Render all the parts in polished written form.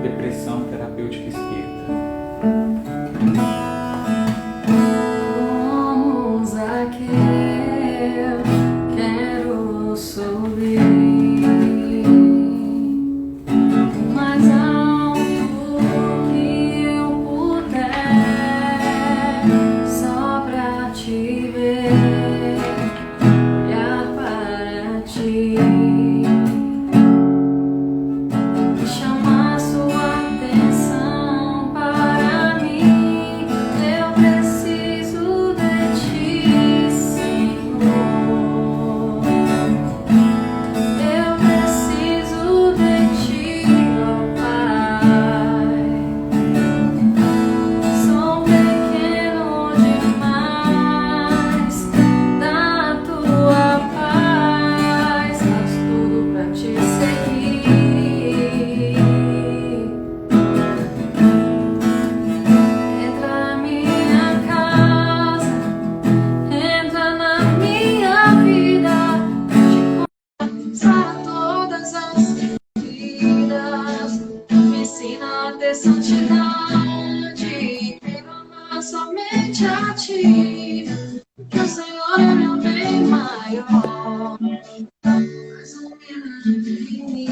Depressão terapêutica espírita. Como Zaqueu, quero subir o mais alto que eu puder, só pra te ver, olhar para ti. Chamar sua atenção para mim. Eu preciso de ti, Senhor. Eu preciso de ti, ó Pai. Sou pequeno demais da tua paz, faz tudo pra te seguir. Entra na minha casa, entra na minha vida, sara todas as feridas, me ensina a ter santidade, quero amar somente a ti, que o Senhor é meu bem maior, mas humilde em mim.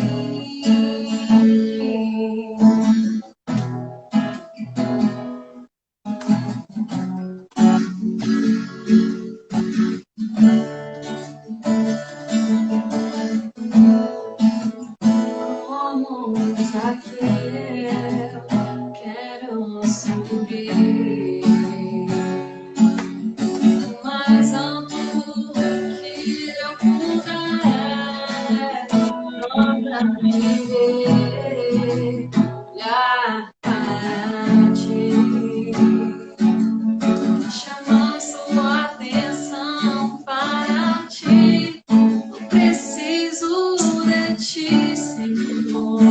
Como Zaqueu, quero subir o mais alto que eu puder, só pra me ver, olhar para ti, chamar sua atenção para ti. Eu preciso de ti, Senhor.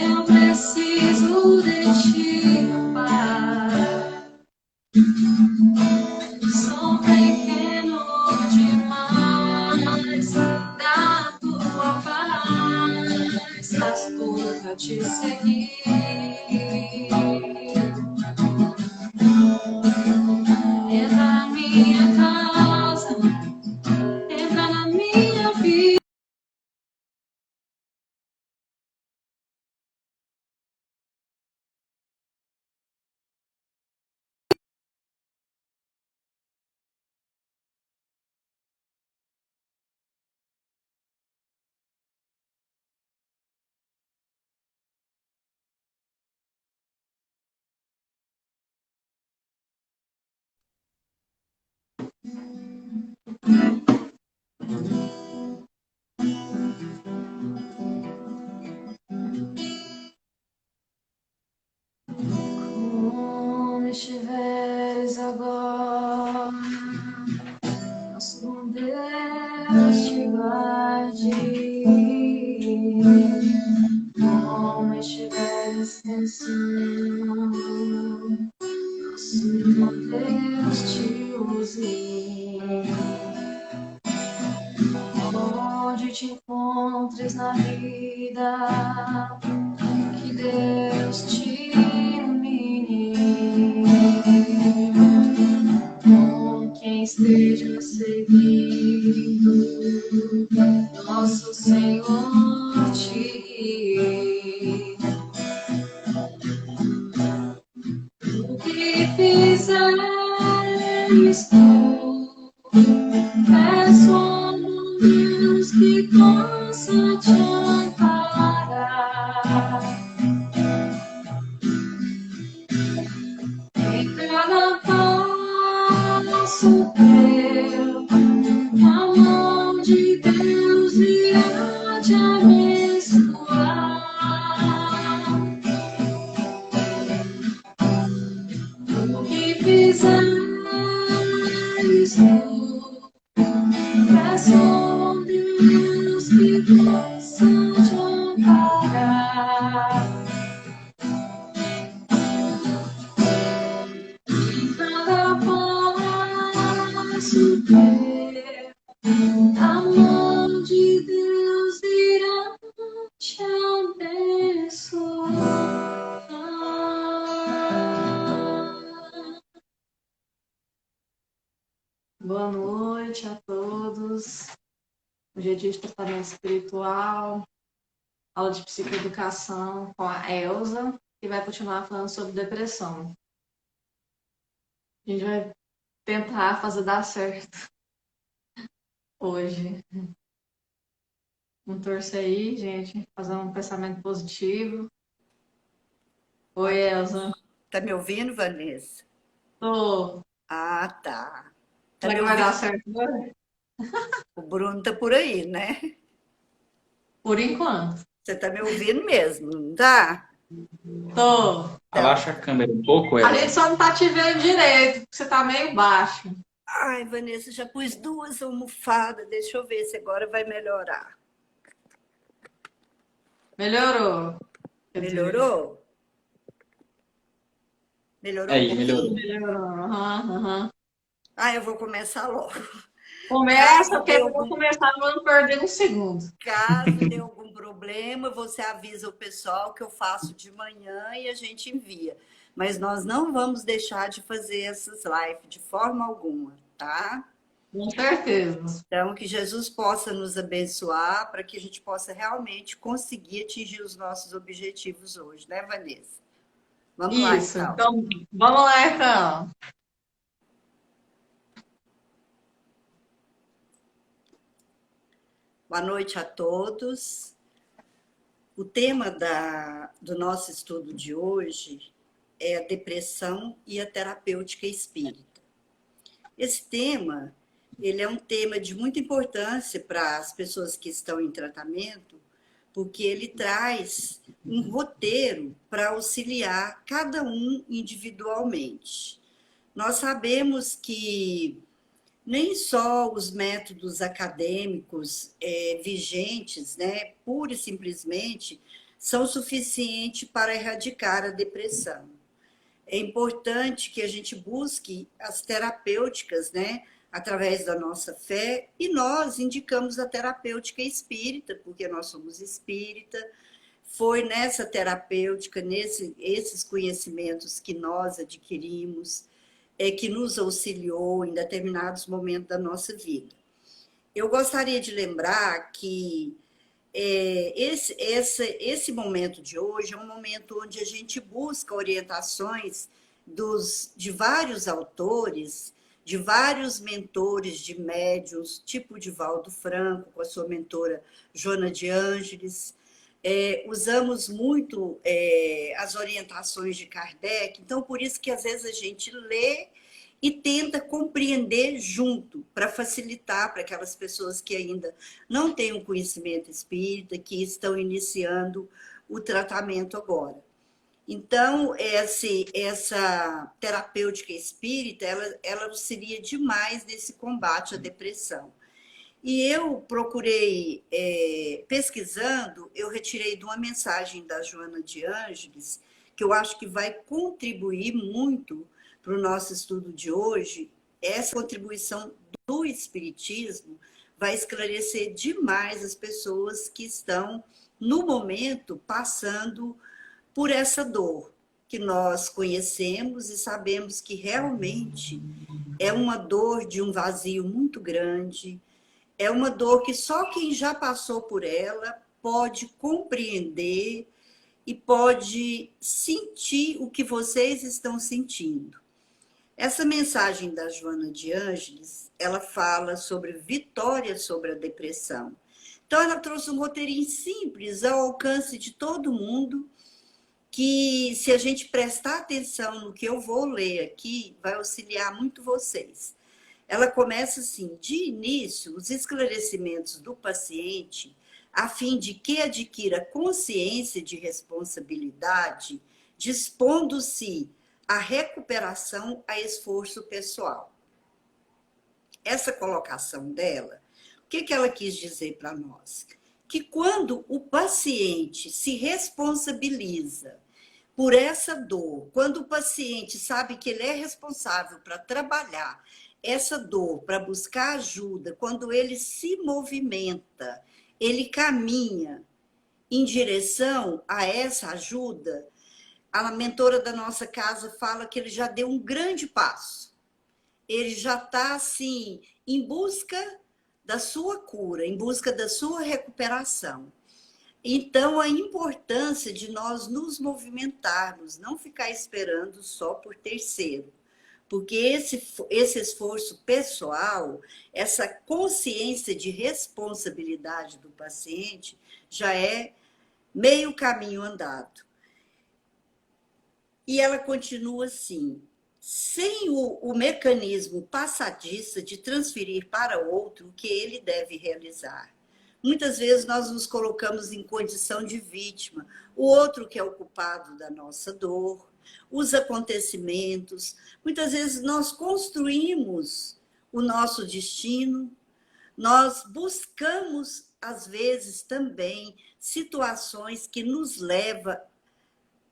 Eu preciso de ti, Pai. Sou pequeno demais da tua paz, faz tudo pra te seguir. Entra na minha casa, entra na minha vida. Como estiveres agora, nosso Deus te guarde. Como estiveres pensando, nosso Deus te use. Onde te encontres na vida, que Deus te ilumine. Com quem esteja seguindo, nosso Senhor te guie. O que fizeres tu, peço ao Deus que possa te amparar em cada passo teu. A mão de Deus irá te abençoar. O que fizeres tu, peço ao Deus que possa Hoje é dia de tratamento espiritual, aula de psicoeducação com a Elza, que vai continuar falando sobre depressão. A gente vai tentar fazer dar certo hoje. Vamos torcer aí, gente, fazer um pensamento positivo. Oi, Elza. Tá me ouvindo, Vanessa? Tô. Ah, tá. Tá Será me que vai dar ouvindo? certo agora? O Bruno tá por aí, né? Por enquanto. Você tá me ouvindo mesmo, não tá? Tô. Então, Abaixa a câmera um pouco, A gente Elza. só não tá te vendo direito, porque você tá meio baixo. ai, Vanessa, já pus 2 almofadas, deixa eu ver se agora vai melhorar. Melhorou. Quer dizer, Melhorou? Melhorou um Aí, melhorou. pouquinho? melhorou. Aham, aham. Ah, eu vou começar logo. Começa, Caso porque dê eu vou algum, começar, não vou perder um segundo. caso dê algum problema, você avisa o pessoal que eu faço de manhã e a gente envia. Mas nós não vamos deixar de fazer essas lives de forma alguma, tá? Com certeza. Então, que Jesus possa nos abençoar para que a gente possa realmente conseguir atingir os nossos objetivos hoje, né, Vanessa? Vamos lá, Isso. então. Então, vamos lá, então. Boa noite a todos. O tema do nosso estudo de hoje é a depressão e a terapêutica espírita. Esse tema, ele é um tema de muita importância para as pessoas que estão em tratamento, porque ele traz um roteiro para auxiliar cada um individualmente. Nós sabemos que nem só os métodos acadêmicos vigentes, né, pura e simplesmente, são suficientes para erradicar a depressão. É importante que a gente busque as terapêuticas, né, através da nossa fé, e nós indicamos a terapêutica espírita, porque nós somos espírita. Foi nessa terapêutica, esses conhecimentos que nós adquirimos, que nos auxiliou em determinados momentos da nossa vida. Eu gostaria de lembrar que esse momento de hoje é um momento onde a gente busca orientações de vários autores, de vários mentores de médiuns, tipo Divaldo Franco, com a sua mentora Joana de Ângeles. Usamos muito as orientações de Kardec, então por isso que às vezes a gente lê e tenta compreender junto, para facilitar para aquelas pessoas que ainda não têm um conhecimento espírita, que estão iniciando o tratamento agora. Então, essa terapêutica espírita, ela auxilia demais nesse combate à depressão. E eu procurei, pesquisando, eu retirei de uma mensagem da Joana de Ângeles, que eu acho que vai contribuir muito para o nosso estudo de hoje. Essa contribuição do Espiritismo vai esclarecer demais as pessoas que estão, no momento, passando por essa dor, que nós conhecemos e sabemos que realmente é uma dor de um vazio muito grande, é uma dor que só quem já passou por ela pode compreender e pode sentir o que vocês estão sentindo. Essa mensagem da Joana de Ângeles, ela fala sobre vitória sobre a depressão. Então, ela trouxe um roteirinho simples ao alcance de todo mundo, que, se a gente prestar atenção no que eu vou ler aqui, vai auxiliar muito vocês. Ela começa assim: de início, os esclarecimentos do paciente, a fim de que adquira consciência de responsabilidade, dispondo-se a recuperação a esforço pessoal. Essa colocação dela, o que ela quis dizer para nós? Que quando o paciente se responsabiliza por essa dor, quando o paciente sabe que ele é responsável para trabalhar essa dor, para buscar ajuda, quando ele se movimenta, ele caminha em direção a essa ajuda, a mentora da nossa casa fala que ele já deu um grande passo. Ele já está, assim, em busca da sua cura, em busca da sua recuperação. Então, a importância de nós nos movimentarmos, não ficar esperando só por terceiro. Porque esse esforço pessoal, essa consciência de responsabilidade do paciente, já é meio caminho andado. E ela continua assim: sem o mecanismo passadista de transferir para outro o que ele deve realizar. Muitas vezes nós nos colocamos em condição de vítima, o outro que é o culpado da nossa dor, os acontecimentos. Muitas vezes nós construímos o nosso destino, nós buscamos, às vezes, também situações que nos levam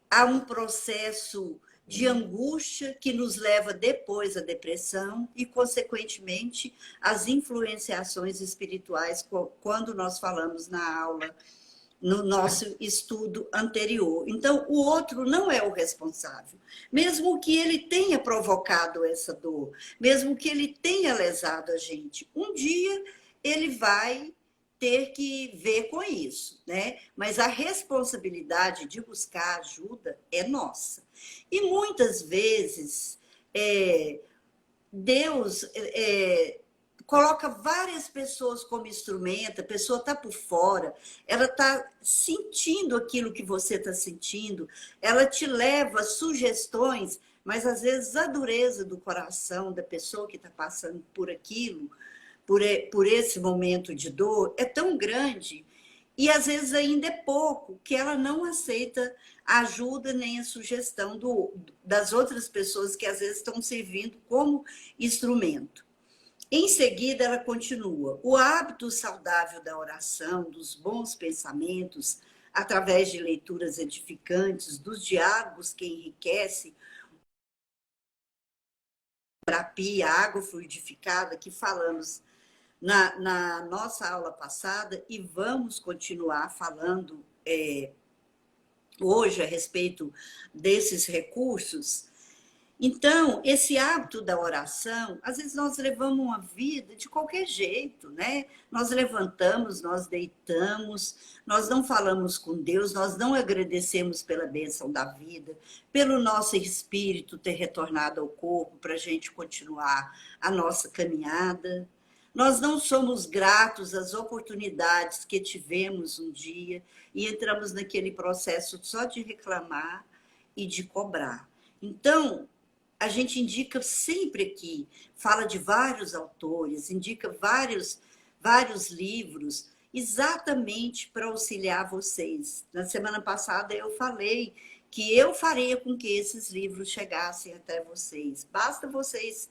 a um processo de angústia que nos leva depois à depressão e, consequentemente, às influenciações espirituais, quando nós falamos na aula, no nosso estudo anterior. Então, o outro não é o responsável. Mesmo que ele tenha provocado essa dor, mesmo que ele tenha lesado a gente, um dia ele vai ter que ver com isso, né? Mas a responsabilidade de buscar ajuda é nossa. E muitas vezes Deus coloca várias pessoas como instrumento, a pessoa está por fora, ela está sentindo aquilo que você está sentindo, ela te leva sugestões, mas às vezes a dureza do coração da pessoa que está passando por aquilo, por esse momento de dor, é tão grande, e às vezes ainda é pouco, que ela não aceita a ajuda nem a sugestão das outras pessoas que às vezes estão servindo como instrumento. Em seguida, ela continua: o hábito saudável da oração, dos bons pensamentos, através de leituras edificantes, dos diálogos que enriquecem, terapia, água fluidificada, que falamos na nossa aula passada e vamos continuar falando hoje a respeito desses recursos. Então, esse hábito da oração, às vezes nós levamos uma vida de qualquer jeito, né? Nós levantamos, nós deitamos, nós não falamos com Deus, nós não agradecemos pela bênção da vida, pelo nosso espírito ter retornado ao corpo para a gente continuar a nossa caminhada. Nós não somos gratos às oportunidades que tivemos um dia e entramos naquele processo só de reclamar e de cobrar. Então, a gente indica sempre aqui, fala de vários autores, indica vários livros, exatamente para auxiliar vocês. Na semana passada eu falei que eu faria com que esses livros chegassem até vocês. Basta vocês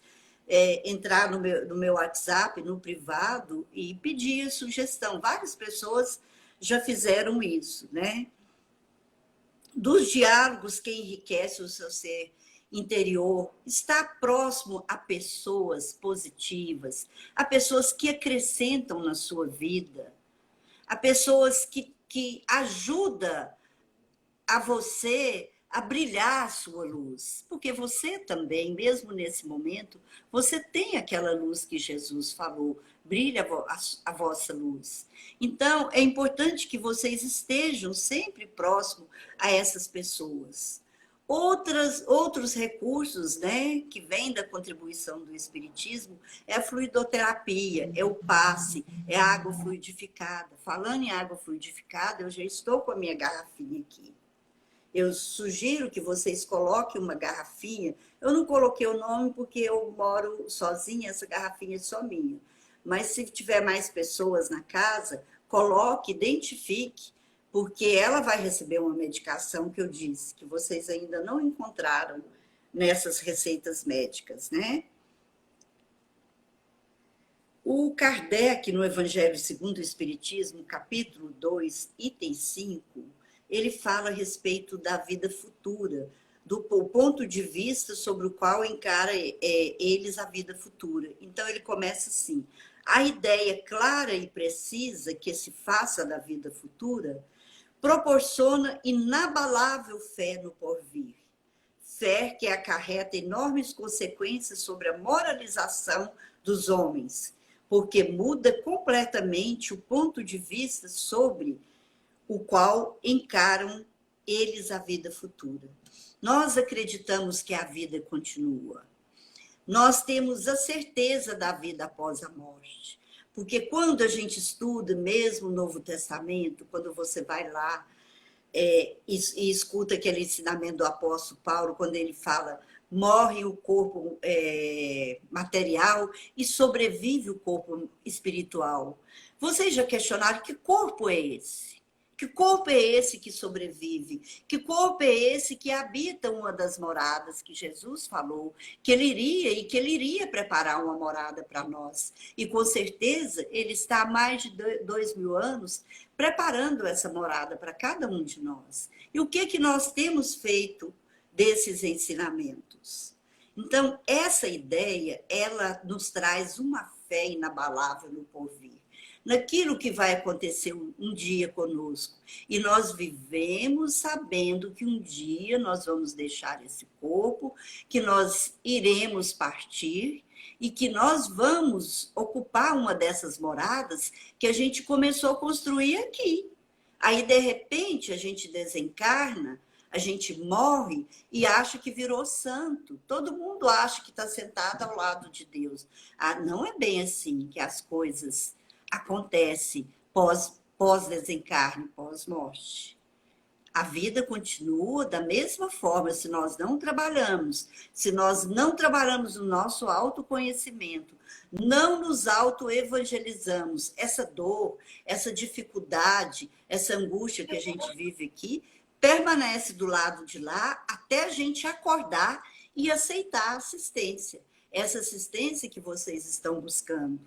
entrar no meu WhatsApp, no privado, e pedir sugestão. Várias pessoas já fizeram isso, né? Dos diálogos que enriquecem o seu ser interior, estar próximo a pessoas positivas, a pessoas que acrescentam na sua vida, a pessoas que ajudam a você a brilhar a sua luz, porque você também, mesmo nesse momento, você tem aquela luz que Jesus falou, brilha a vossa luz. Então, é importante que vocês estejam sempre próximo a essas pessoas. Outros recursos, né, que vêm da contribuição do Espiritismo é a fluidoterapia, é o passe, é a água fluidificada. Falando em água fluidificada, eu já estou com a minha garrafinha aqui. Eu sugiro que vocês coloquem uma garrafinha. Eu não coloquei o nome porque eu moro sozinha, essa garrafinha é só minha. Mas se tiver mais pessoas na casa, coloque, identifique, porque ela vai receber uma medicação que eu disse, que vocês ainda não encontraram nessas receitas médicas, né? O Kardec, no Evangelho segundo o Espiritismo, capítulo 2, item 5, ele fala a respeito da vida futura, do ponto de vista sobre o qual encara eles a vida futura. Então, ele começa assim: a ideia clara e precisa que se faça da vida futura proporciona inabalável fé no porvir. Fé que acarreta enormes consequências sobre a moralização dos homens, porque muda completamente o ponto de vista sobre o qual encaram eles a vida futura. Nós acreditamos que a vida continua. Nós temos a certeza da vida após a morte. Porque quando a gente estuda mesmo o Novo Testamento, quando você vai lá e escuta aquele ensinamento do apóstolo Paulo, quando ele fala, morre o corpo material e sobrevive o corpo espiritual. Vocês já questionaram que corpo é esse? Que corpo é esse que sobrevive? Que corpo é esse que habita uma das moradas que Jesus falou que ele iria preparar uma morada para nós? E com certeza ele está há mais de 2000 anos preparando essa morada para cada um de nós. E o que nós temos feito desses ensinamentos? Então, essa ideia, ela nos traz uma fé inabalável no porvir, naquilo que vai acontecer um dia conosco. E nós vivemos sabendo que um dia nós vamos deixar esse corpo, que nós iremos partir e que nós vamos ocupar uma dessas moradas que a gente começou a construir aqui. Aí, de repente, a gente desencarna, a gente morre e acha que virou santo. Todo mundo acha que está sentado ao lado de Deus. Não é bem assim que as coisas acontece pós-desencarne, pós-morte. A vida continua da mesma forma se nós não trabalhamos no nosso autoconhecimento, não nos autoevangelizamos. Essa dor, essa dificuldade, essa angústia que a gente vive aqui, permanece do lado de lá até a gente acordar e aceitar a assistência. Essa assistência que vocês estão buscando.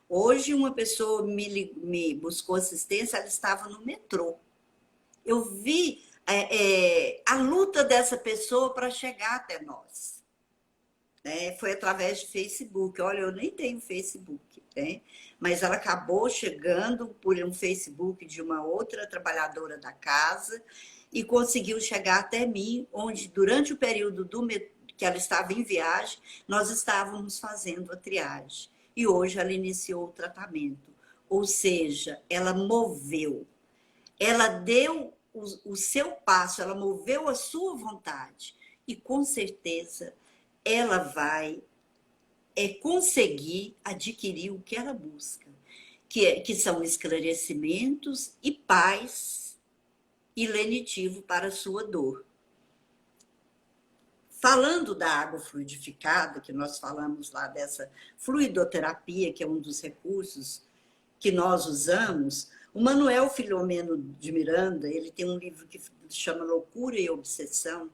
Hoje, uma pessoa me buscou assistência, ela estava no metrô. Eu vi a luta dessa pessoa para chegar até nós. Foi através de Facebook. Olha, eu nem tenho Facebook, né? Mas ela acabou chegando por um Facebook de uma outra trabalhadora da casa e conseguiu chegar até mim, onde, durante o período que ela estava em viagem, nós estávamos fazendo a triagem. E hoje ela iniciou o tratamento. Ou seja, ela moveu, ela deu o seu passo, ela moveu a sua vontade. E com certeza ela vai conseguir adquirir o que ela busca, que são esclarecimentos e paz e lenitivo para a sua dor. Falando da água fluidificada, que nós falamos lá dessa fluidoterapia, que é um dos recursos que nós usamos, o Manuel Filomeno de Miranda, ele tem um livro que chama Loucura e Obsessão,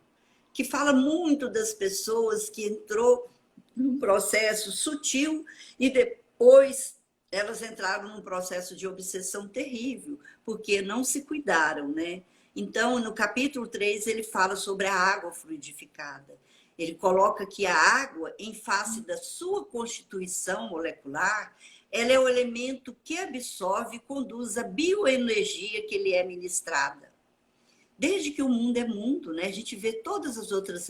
que fala muito das pessoas que entrou num processo sutil e depois elas entraram num processo de obsessão terrível, porque não se cuidaram, né? Então, no capítulo 3, ele fala sobre a água fluidificada. Ele coloca que a água, em face da sua constituição molecular, ela é o elemento que absorve e conduz a bioenergia que lhe é ministrada. Desde que o mundo é mundo, né? A gente vê todas as outras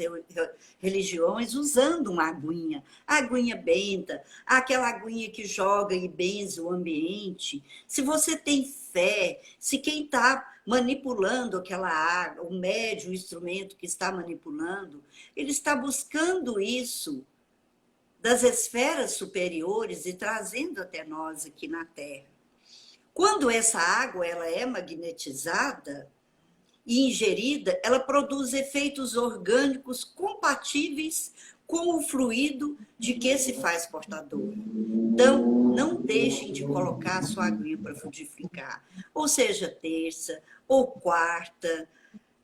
religiões usando uma aguinha. A aguinha benta, aquela aguinha que joga e benze o ambiente. Se você tem fé, se quem está manipulando aquela água, o médium, o instrumento que está manipulando, ele está buscando isso das esferas superiores e trazendo até nós aqui na Terra. Quando essa água ela é magnetizada e ingerida, ela produz efeitos orgânicos compatíveis com o fluido de que se faz portador. Então, não deixem de colocar a sua aguinha para fluidificar. Ou seja, terça, ou quarta,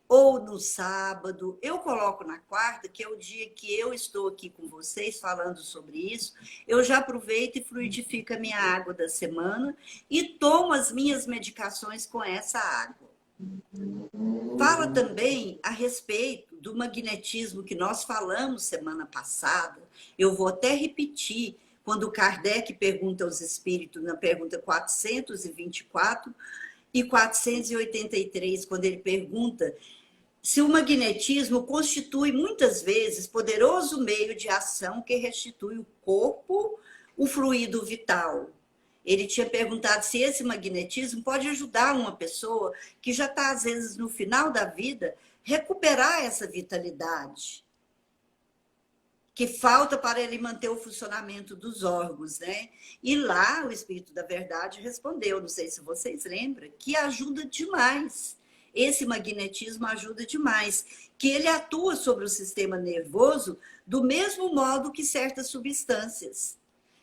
ou no sábado. Eu coloco na quarta, que é o dia que eu estou aqui com vocês falando sobre isso. Eu já aproveito e fluidifico a minha água da semana e tomo as minhas medicações com essa água. Fala também a respeito do magnetismo que nós falamos semana passada. Eu vou até repetir, quando Kardec pergunta aos espíritos, na pergunta 424 e 483, quando ele pergunta se o magnetismo constitui muitas vezes poderoso meio de ação que restitui o corpo, o fluido vital. Ele tinha perguntado se esse magnetismo pode ajudar uma pessoa que já está, às vezes, no final da vida, recuperar essa vitalidade que falta para ele manter o funcionamento dos órgãos, né? E lá o Espírito da Verdade respondeu, não sei se vocês lembram, que ajuda demais. Esse magnetismo ajuda demais, que ele atua sobre o sistema nervoso do mesmo modo que certas substâncias.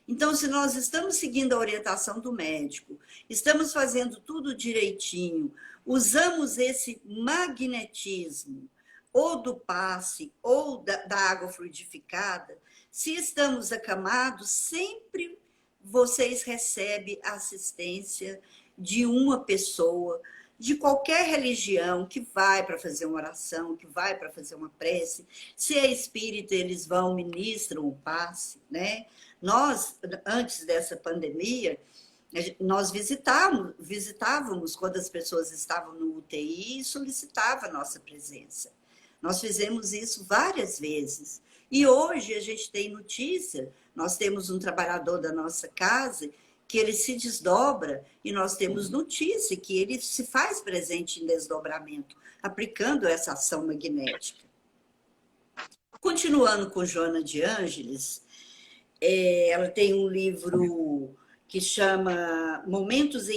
Então, se nós estamos seguindo a orientação do médico, estamos fazendo tudo direitinho, usamos esse magnetismo, ou do passe, ou da água fluidificada, se estamos acamados, sempre vocês recebem a assistência de uma pessoa, de qualquer religião, que vai para fazer uma oração, que vai para fazer uma prece. Se é espírita, eles vão, ministram o passe, né? Nós, antes dessa pandemia, nós visitávamos quando as pessoas estavam no UTI e solicitava a nossa presença. Nós fizemos isso várias vezes. E hoje a gente tem notícia, nós temos um trabalhador da nossa casa que ele se desdobra e nós temos notícia que ele se faz presente em desdobramento, aplicando essa ação magnética. Continuando com Joana de Ângeles, ela tem um livro que chama Momentos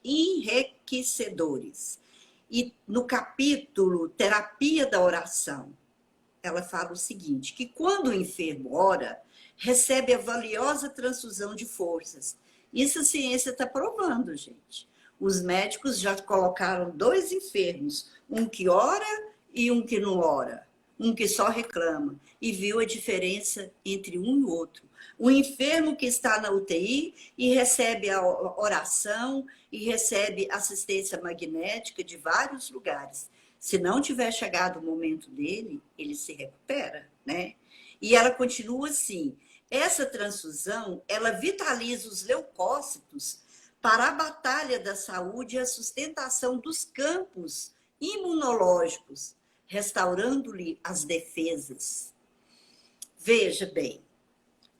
Enriquecedores. E no capítulo Terapia da Oração, ela fala o seguinte, que quando o enfermo ora, recebe a valiosa transfusão de forças. Isso a ciência está provando, gente. Os médicos já colocaram 2 enfermos, um que ora e um que não ora, um que só reclama, e viu a diferença entre um e o outro. O enfermo que está na UTI e recebe a oração e recebe assistência magnética de vários lugares. Se não tiver chegado o momento dele, ele se recupera, né? E ela continua assim, essa transfusão, ela vitaliza os leucócitos para a batalha da saúde e a sustentação dos campos imunológicos, restaurando-lhe as defesas. Veja bem,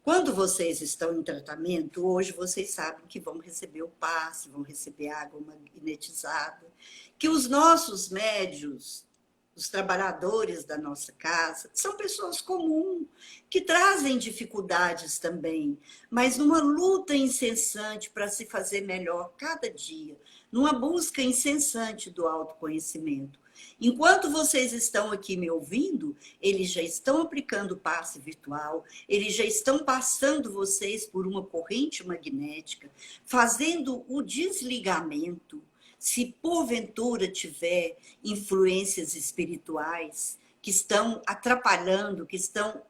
quando vocês estão em tratamento, hoje vocês sabem que vão receber o passe, vão receber água magnetizada, que os nossos médios, os trabalhadores da nossa casa, são pessoas comuns, que trazem dificuldades também, mas numa luta incessante para se fazer melhor cada dia, numa busca incessante do autoconhecimento. Enquanto vocês estão aqui me ouvindo, eles já estão aplicando passe virtual, eles já estão passando vocês por uma corrente magnética, fazendo o desligamento. Se porventura tiver influências espirituais que estão atrapalhando, que estão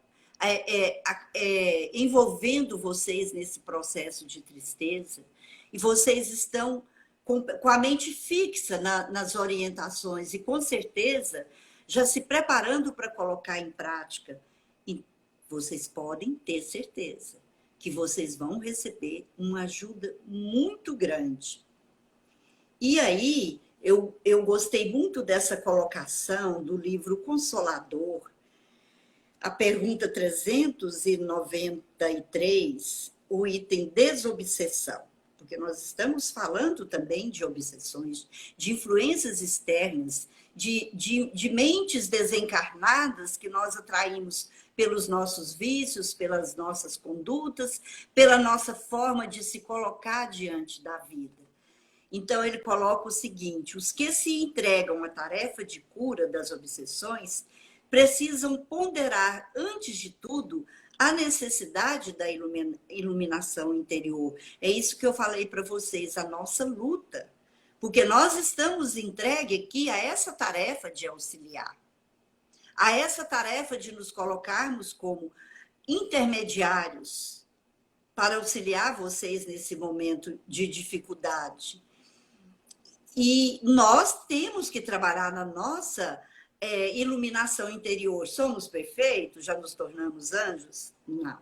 envolvendo vocês nesse processo de tristeza, e vocês estão com a mente fixa nas orientações e, com certeza, já se preparando para colocar em prática. E vocês podem ter certeza que vocês vão receber uma ajuda muito grande. E aí, eu gostei muito dessa colocação do livro Consolador, a pergunta 393, o item desobsessão. Porque nós estamos falando também de obsessões, de influências externas, de mentes desencarnadas que nós atraímos pelos nossos vícios, pelas nossas condutas, pela nossa forma de se colocar diante da vida. Então, ele coloca o seguinte, os que se entregam à tarefa de cura das obsessões precisam ponderar, antes de tudo, a necessidade da iluminação interior. É isso que eu falei para vocês, a nossa luta. Porque nós estamos entregues aqui a essa tarefa de auxiliar. A essa tarefa de nos colocarmos como intermediários para auxiliar vocês nesse momento de dificuldade. E nós temos que trabalhar na nossa iluminação interior. Somos perfeitos? Já nos tornamos anjos? Não.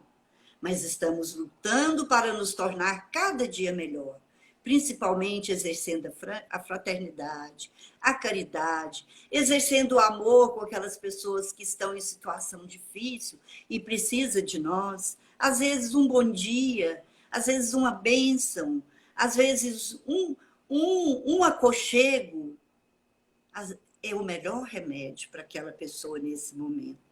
Mas estamos lutando para nos tornar cada dia melhor, principalmente exercendo a fraternidade, a caridade, exercendo o amor com aquelas pessoas que estão em situação difícil e precisam de nós. Às vezes um bom dia, às vezes uma bênção, às vezes um aconchego, é o melhor remédio para aquela pessoa nesse momento.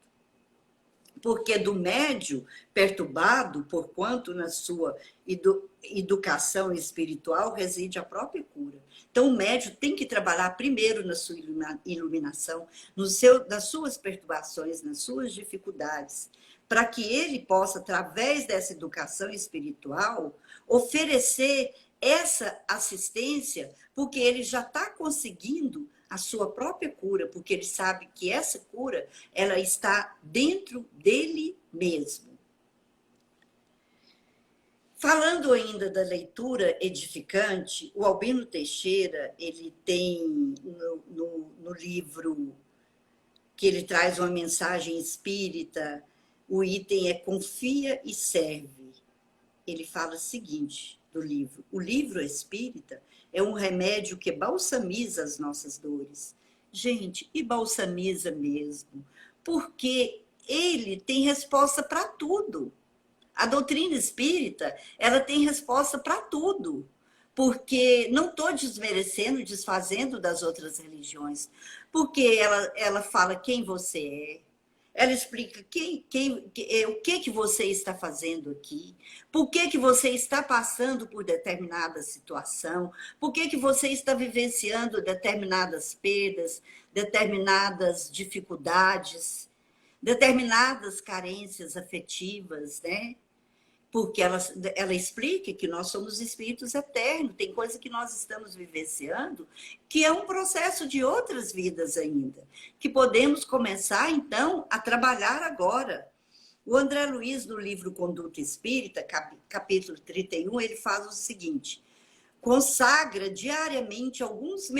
Porque do médio perturbado, porquanto na sua educação espiritual reside a própria cura. Então, o médio tem que trabalhar primeiro na sua iluminação, nas suas perturbações, nas suas dificuldades, para que ele possa, através dessa educação espiritual, oferecer essa assistência, porque ele já está conseguindo a sua própria cura, porque ele sabe que essa cura ela está dentro dele mesmo. Falando ainda da leitura edificante, o Albino Teixeira, ele tem no livro que ele traz uma mensagem espírita, o item é Confia e Serve. Ele fala o seguinte do livro: o livro espírita é um remédio que balsamiza as nossas dores. Gente, e balsamiza mesmo, porque ele tem resposta para tudo. A doutrina espírita, ela tem resposta para tudo. Porque não estou desmerecendo, desfazendo das outras religiões, porque ela fala quem você é, ela explica o que você está fazendo aqui, por que você está passando por determinada situação, por que você está vivenciando determinadas perdas, determinadas dificuldades, determinadas carências afetivas, né? Porque ela explica que nós somos espíritos eternos, tem coisa que nós estamos vivenciando que é um processo de outras vidas ainda, que podemos começar, então, a trabalhar agora. O André Luiz, no livro Conduta Espírita, capítulo 31, ele faz o seguinte: consagra diariamente alguns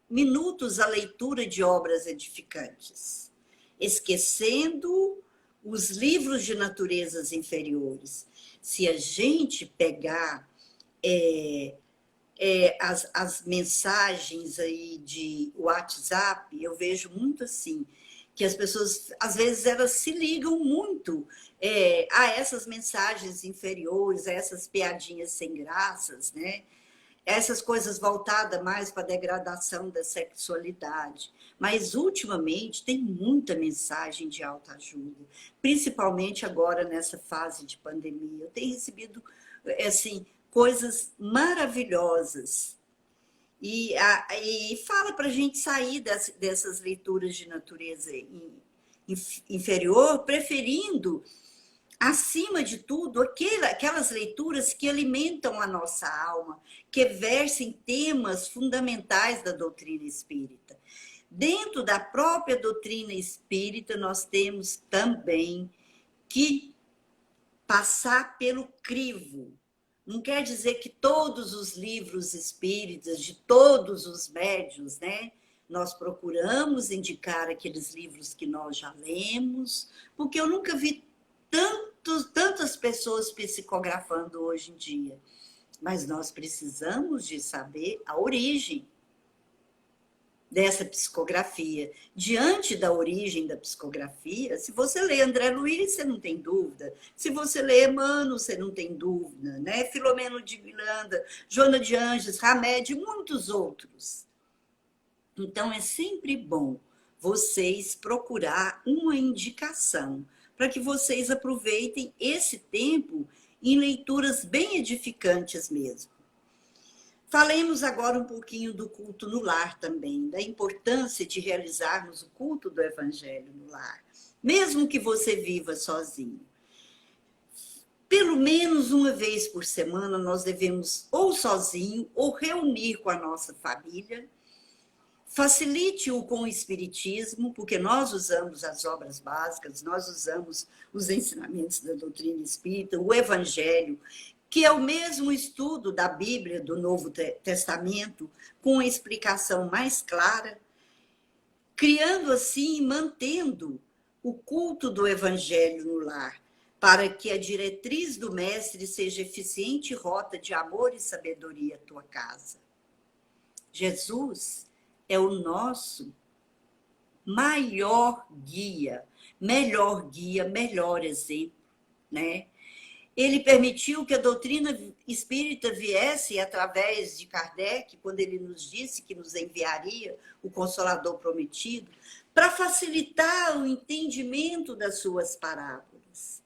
minutos à leitura de obras edificantes, esquecendo os livros de naturezas inferiores. Se a gente pegar as mensagens aí de WhatsApp, eu vejo muito assim, que as pessoas, às vezes, elas se ligam muito a essas mensagens inferiores, a essas piadinhas sem graças, né? Essas coisas voltadas mais para a degradação da sexualidade. Mas, ultimamente, tem muita mensagem de autoajuda, principalmente agora nessa fase de pandemia. Eu tenho recebido assim, coisas maravilhosas. E fala para a gente sair dessas leituras de natureza inferior, preferindo, acima de tudo, aquelas leituras que alimentam a nossa alma, que versem temas fundamentais da doutrina espírita. Dentro da própria doutrina espírita, nós temos também que passar pelo crivo. Não quer dizer que todos os livros espíritas, de todos os médiuns, né? Nós procuramos indicar aqueles livros que nós já lemos, porque eu nunca vi tantas pessoas psicografando hoje em dia. Mas nós precisamos de saber a origem dessa psicografia. Diante da origem da psicografia, se você lê André Luiz, você não tem dúvida. Se você lê Emmanuel, você não tem dúvida, né? Filomeno de Miranda, Joana de Ângeles, Hamed e muitos outros. Então, é sempre bom vocês procurar uma indicação para que vocês aproveitem esse tempo em leituras bem edificantes mesmo. Falemos agora um pouquinho do culto no lar também, da importância de realizarmos o culto do Evangelho no lar, mesmo que você viva sozinho. Pelo menos uma vez por semana nós devemos ou sozinho ou reunir com a nossa família. Facilite-o com o Espiritismo, porque nós usamos as obras básicas, nós usamos os ensinamentos da doutrina espírita, o Evangelho, que é o mesmo estudo da Bíblia, do Novo Testamento, com uma explicação mais clara, criando assim e mantendo o culto do Evangelho no lar, para que a diretriz do Mestre seja eficiente rota de amor e sabedoria à tua casa. Jesus é o nosso maior guia, melhor exemplo, né? Ele permitiu que a doutrina espírita viesse através de Kardec, quando ele nos disse que nos enviaria o Consolador prometido, para facilitar o entendimento das suas parábolas.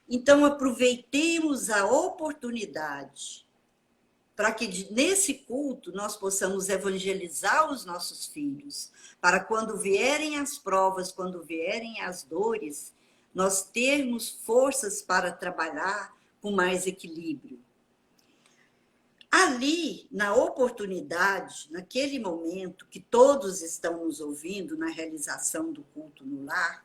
Então, aproveitemos a oportunidade para que nesse culto nós possamos evangelizar os nossos filhos, para quando vierem as provas, quando vierem as dores, nós termos forças para trabalhar com mais equilíbrio. Ali, na oportunidade, naquele momento que todos estão nos ouvindo na realização do culto no lar,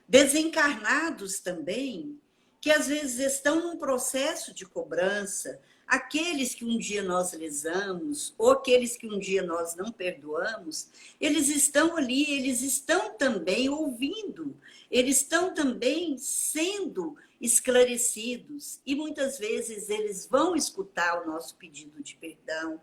desencarnados também, que às vezes estão num processo de cobrança, aqueles que um dia nós lesamos, ou aqueles que um dia nós não perdoamos, eles estão ali, eles estão também ouvindo, eles estão também sendo esclarecidos, e muitas vezes eles vão escutar o nosso pedido de perdão,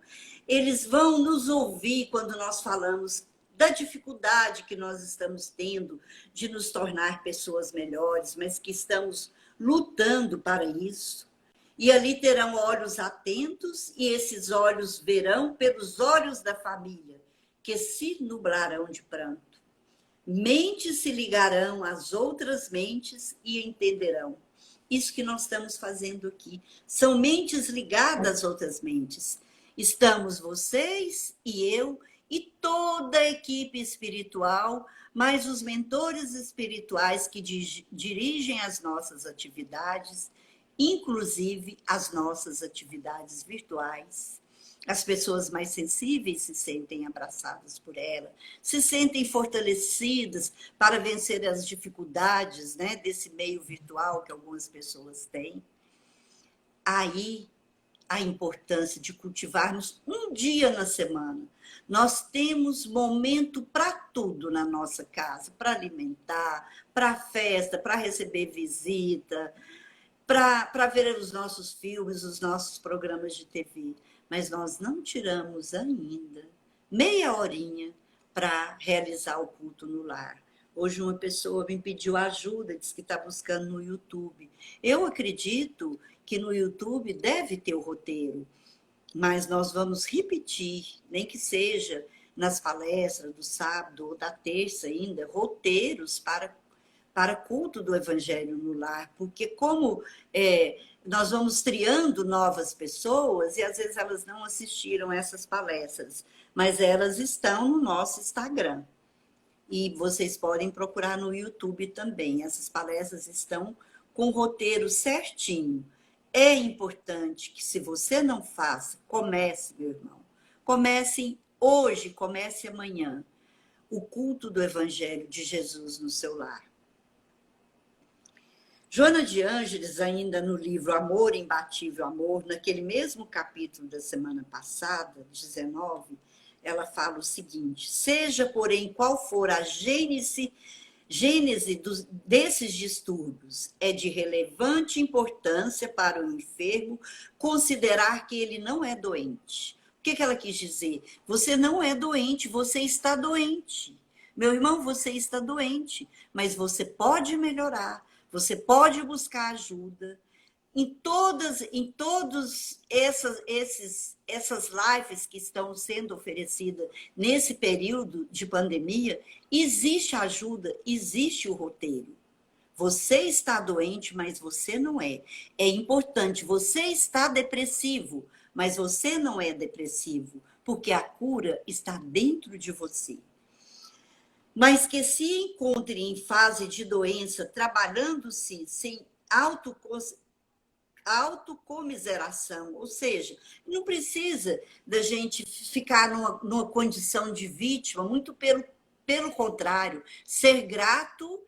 eles vão nos ouvir quando nós falamos da dificuldade que nós estamos tendo de nos tornar pessoas melhores, mas que estamos lutando para isso. E ali terão olhos atentos, e esses olhos verão pelos olhos da família, que se nublarão de pranto. Mentes se ligarão às outras mentes e entenderão. Isso que nós estamos fazendo aqui. São mentes ligadas às outras mentes. Estamos vocês e eu e toda a equipe espiritual, mais os mentores espirituais que dirigem as nossas atividades, inclusive as nossas atividades virtuais. As pessoas mais sensíveis se sentem abraçadas por ela, se sentem fortalecidas para vencer as dificuldades, né, desse meio virtual que algumas pessoas têm. Aí a importância de cultivarmos um dia na semana. Nós temos momento para tudo na nossa casa, para alimentar, para festa, para receber visita, para ver os nossos filmes, os nossos programas de TV. Mas nós não tiramos ainda meia horinha para realizar o culto no lar. Hoje uma pessoa me pediu ajuda, disse que está buscando no YouTube. Eu acredito que no YouTube deve ter o roteiro, mas nós vamos repetir, nem que seja nas palestras do sábado ou da terça ainda, roteiros para culto do Evangelho no lar, porque como nós vamos triando novas pessoas, e às vezes elas não assistiram essas palestras, mas elas estão no nosso Instagram. E vocês podem procurar no YouTube também. Essas palestras estão com o roteiro certinho. É importante que, se você não faça, comece, meu irmão. Comece hoje, comece amanhã. O culto do Evangelho de Jesus no seu lar. Joana de Ângeles, ainda no livro Amor, Imbatível Amor, naquele mesmo capítulo da semana passada, 19, ela fala o seguinte: seja, porém, qual for a gênese desses distúrbios, é de relevante importância para o enfermo considerar que ele não é doente. O que ela quis dizer? Você não é doente, você está doente. Meu irmão, você está doente, mas você pode melhorar. Você pode buscar ajuda. Em todas essas lives que estão sendo oferecidas nesse período de pandemia, existe ajuda, existe o roteiro. Você está doente, mas você não é. É importante, você está depressivo, mas você não é depressivo, porque a cura está dentro de você. Mas que se encontre em fase de doença, trabalhando-se sem autocomiseração, ou seja, não precisa da gente ficar numa condição de vítima, muito pelo contrário, ser grato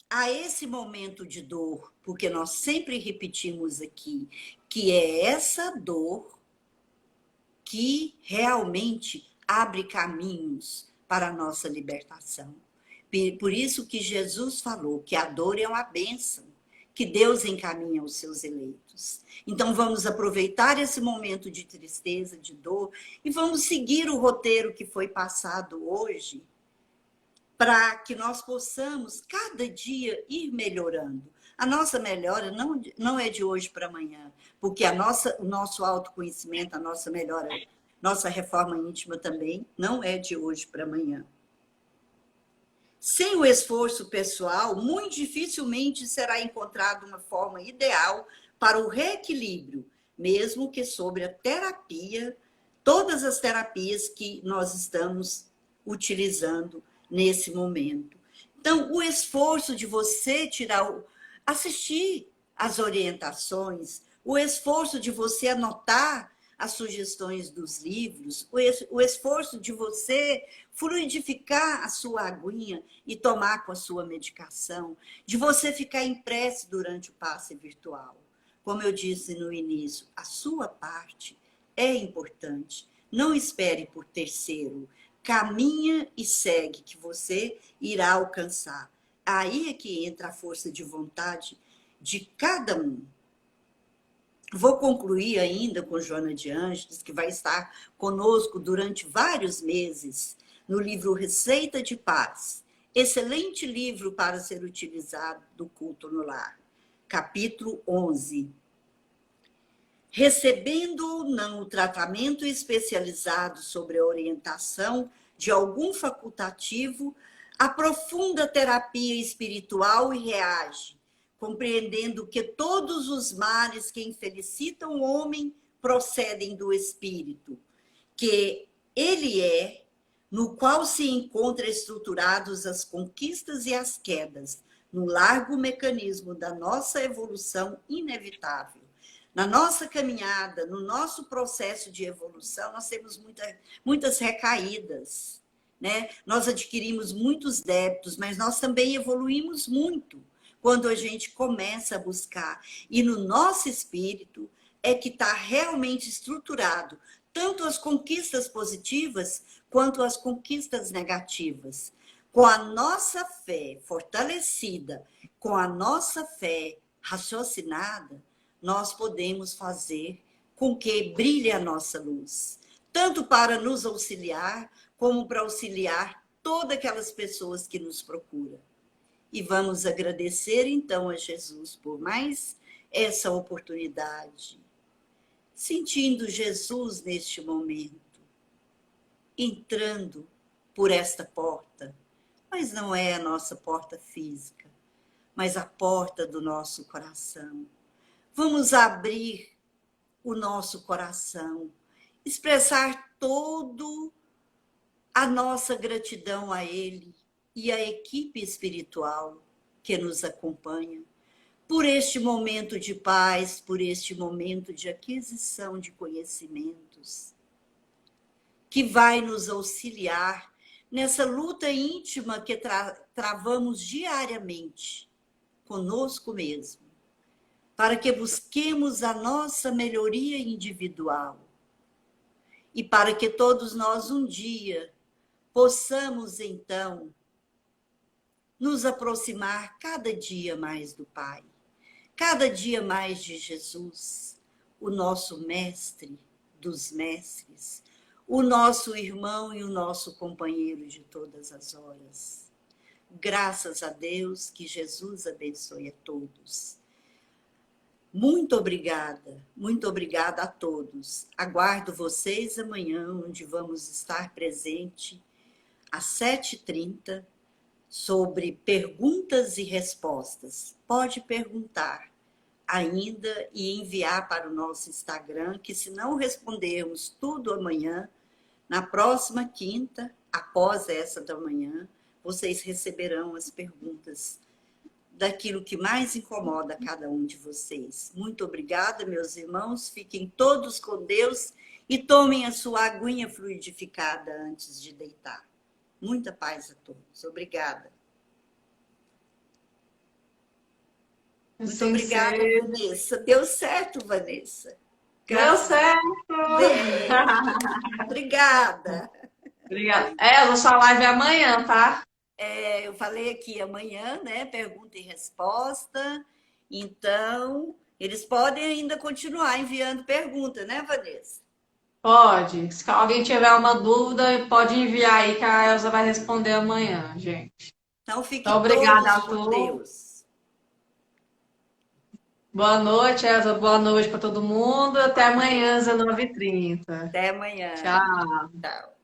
a esse momento de dor, porque nós sempre repetimos aqui que é essa dor que realmente abre caminhos para a nossa libertação. Por isso que Jesus falou que a dor é uma bênção, que Deus encaminha os seus eleitos. Então vamos aproveitar esse momento de tristeza, de dor, e vamos seguir o roteiro que foi passado hoje, para que nós possamos cada dia ir melhorando. A nossa melhora não é de hoje para amanhã, porque o nosso autoconhecimento, a nossa melhora, nossa reforma íntima também não é de hoje para amanhã. Sem o esforço pessoal, muito dificilmente será encontrada uma forma ideal para o reequilíbrio, mesmo que sobre a terapia, todas as terapias que nós estamos utilizando nesse momento. Então, o esforço de você assistir às orientações, o esforço de você anotar as sugestões dos livros, o esforço de você fluidificar a sua aguinha e tomar com a sua medicação, de você ficar em prece durante o passe virtual. Como eu disse no início, a sua parte é importante. Não espere por terceiro. Caminha e segue, que você irá alcançar. Aí é que entra a força de vontade de cada um. Vou concluir ainda com Joana de Ângeles, que vai estar conosco durante vários meses, no livro Receita de Paz. Excelente livro para ser utilizado do culto no lar. Capítulo 11. Recebendo ou não o tratamento especializado sobre a orientação de algum facultativo, aprofunda a terapia espiritual e reage, compreendendo que todos os males que infelicitam o homem procedem do espírito, que ele é, no qual se encontram estruturados as conquistas e as quedas, no largo mecanismo da nossa evolução inevitável. Na nossa caminhada, no nosso processo de evolução, nós temos muitas recaídas, né? Nós adquirimos muitos débitos, mas nós também evoluímos muito quando a gente começa a buscar. E no nosso espírito é que está realmente estruturado tanto as conquistas positivas quanto as conquistas negativas. Com a nossa fé fortalecida, com a nossa fé raciocinada, nós podemos fazer com que brilhe a nossa luz, tanto para nos auxiliar, como para auxiliar todas aquelas pessoas que nos procuram. E vamos agradecer, então, a Jesus por mais essa oportunidade, sentindo Jesus neste momento, entrando por esta porta, mas não é a nossa porta física, mas a porta do nosso coração. Vamos abrir o nosso coração, expressar todo a nossa gratidão a Ele e à equipe espiritual que nos acompanha, por este momento de paz, por este momento de aquisição de conhecimentos, que vai nos auxiliar nessa luta íntima que travamos diariamente conosco mesmo, para que busquemos a nossa melhoria individual e para que todos nós um dia possamos, então, nos aproximar cada dia mais do Pai, cada dia mais de Jesus, o nosso mestre dos mestres, o nosso irmão e o nosso companheiro de todas as horas. Graças a Deus, que Jesus abençoe a todos. Muito obrigada a todos. Aguardo vocês amanhã, onde vamos estar presente às 7h30, sobre perguntas e respostas. Pode perguntar ainda e enviar para o nosso Instagram, que se não respondermos tudo amanhã, na próxima quinta, após essa da manhã, vocês receberão as perguntas daquilo que mais incomoda cada um de vocês. Muito obrigada, meus irmãos. Fiquem todos com Deus e tomem a sua aguinha fluidificada antes de deitar. Muita paz a todos. Obrigada. Muito obrigada, Vanessa. Deu certo, Vanessa. Deu certo! Obrigada. Obrigada. A sua live é amanhã, tá? Eu falei aqui amanhã, né? Pergunta e resposta. Então, eles podem ainda continuar enviando pergunta, né, Vanessa? Pode. Se alguém tiver uma dúvida, pode enviar aí que a Elza vai responder amanhã, gente. Então, fiquem Então, obrigada todos a com todos. Deus. Boa noite, Elza. Boa noite para todo mundo. Até amanhã, às 19h30. Até amanhã. Tchau. Tchau.